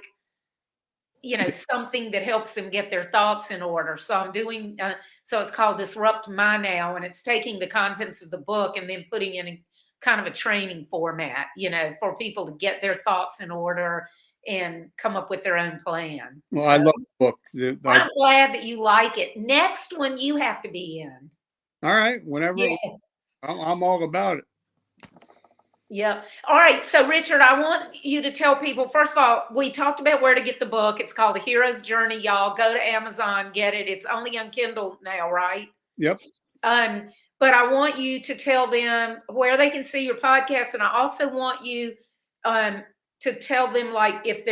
A: something that helps them get their thoughts in order. So I'm doing, so it's called Disrupt My Now, and it's taking the contents of the book and then putting in kind of a training format, for people to get their thoughts in order and come up with their own plan.
B: Well,
A: So
B: I love the book.
A: I'm glad that you like it. Next one you have to be in.
B: All right. Whenever.
A: Yeah.
B: I'm all about it.
A: Yeah. All right. So, Richard, I want you to tell people, first of all, we talked about where to get the book. It's called The Hero's Journey, y'all. Go to Amazon, get it. It's only on Kindle now, right?
B: Yep.
A: But I want you to tell them where they can see your podcast. And I also want you to tell them, like, if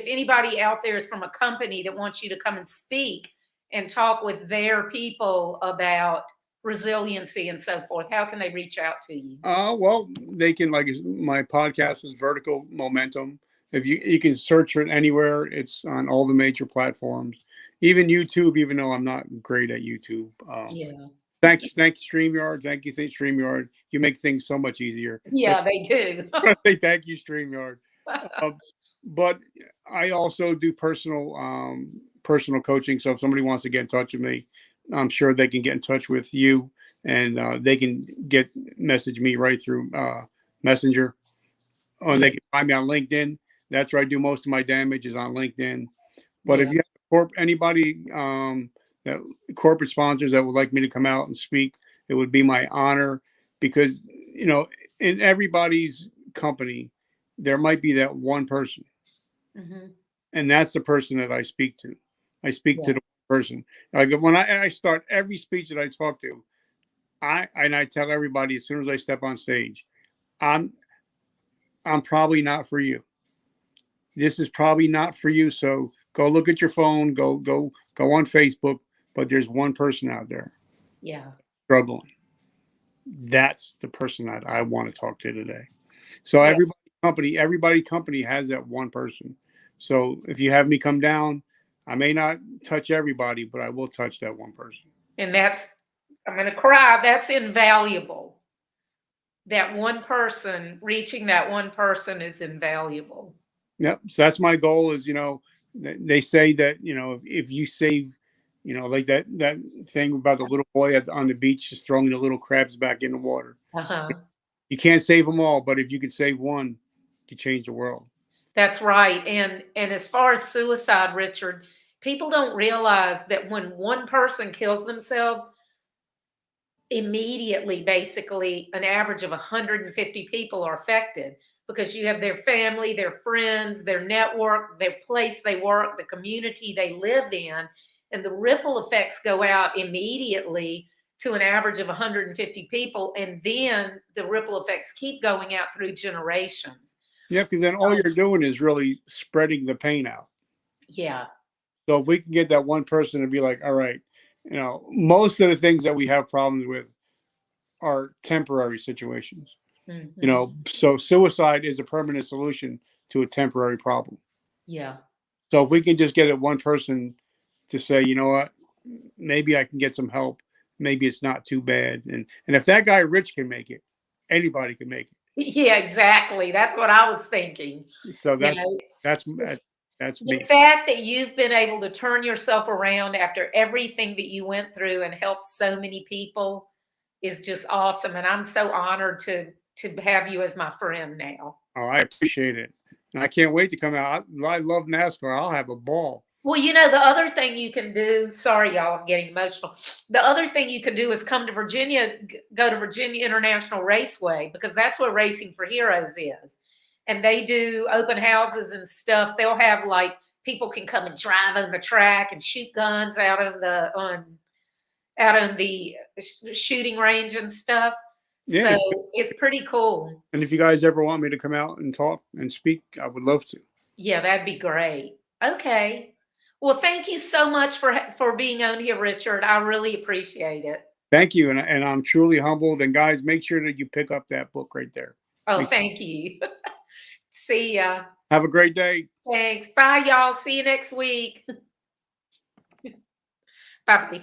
A: anybody out there is from a company that wants you to come and speak and talk with their people about resiliency and so forth, how can they reach out to you?
B: Well, they can, like, my podcast is Vertical Momentum. If you can search it anywhere, it's on all the major platforms, even YouTube, even though I'm not great at YouTube.
A: Yeah.
B: Thanks StreamYard. Thank you, StreamYard. You make things so much easier.
A: Yeah, they do.
B: Thank you, StreamYard. But I also do personal coaching. So if somebody wants to get in touch with me, I'm sure they can get in touch with you, and they can message me right through Messenger, or they can find me on LinkedIn. That's where I do most of my damage, is on LinkedIn. But if you have anybody that corporate sponsors that would like me to come out and speak, it would be my honor, because in everybody's company there might be that one person, and that's the person that I speak to. I speak to the person. Like when I start every speech that I talk to, I tell everybody as soon as I step on stage, I'm probably not for you. This is probably not for you. So go look at your phone, go on Facebook, but there's one person out there
A: Yeah.
B: struggling. That's the person that I want to talk to today. So
A: Yeah.
B: everybody company has that one person. So if you have me come down, I may not touch everybody, but I will touch that one person.
A: And I'm going to cry. That's invaluable. That one person, reaching that one person is invaluable.
B: Yep. So that's my goal is, they say that, if you save, like that thing about the little boy on the beach just throwing the little crabs back in the water.
A: Uh-huh.
B: You can't save them all, but if you could save one, you change the world.
A: That's right. And as far as suicide, Richard, people don't realize that when one person kills themselves, immediately, basically, an average of 150 people are affected because you have their family, their friends, their network, their place they work, the community they live in, and the ripple effects go out immediately to an average of 150 people, and then the ripple effects keep going out through generations.
B: Yeah, because then all you're doing is really spreading the pain out.
A: Yeah.
B: So if we can get that one person to be like, all right, most of the things that we have problems with are temporary situations.
A: Mm-hmm.
B: So suicide is a permanent solution to a temporary problem.
A: Yeah.
B: So if we can just get it one person to say, you know what, maybe I can get some help. Maybe it's not too bad. And if that guy Rich can make it, anybody can make it.
A: Yeah, exactly. That's what I was thinking.
B: So
A: You
B: that's
A: know,
B: that's
A: it's-
B: that's
A: the
B: me.
A: fact that you've been able to turn yourself around after everything that you went through and help so many people is just awesome. And I'm so honored to have you as my friend now.
B: Oh, I appreciate it. And I can't wait to come out. I love NASCAR. I'll have a ball.
A: Well, the other thing you can do, sorry, y'all, I'm getting emotional. The other thing you can do is come to Virginia, go to Virginia International Raceway, because that's where Racing for Heroes is. And they do open houses and stuff. They'll have like people can come and drive on the track and shoot guns out on the shooting range and stuff.
B: Yeah.
A: So it's pretty cool.
B: And if you guys ever want me to come out and talk and speak, I would love to.
A: Yeah, that'd be great. Okay. Well, thank you so much for being on here, Richard. I really appreciate it.
B: Thank you. And I'm truly humbled. And guys, make sure that you pick up that book right there.
A: Oh, thank you. See ya.
B: Have a great day.
A: Thanks. Bye, y'all. See you next week. Bye.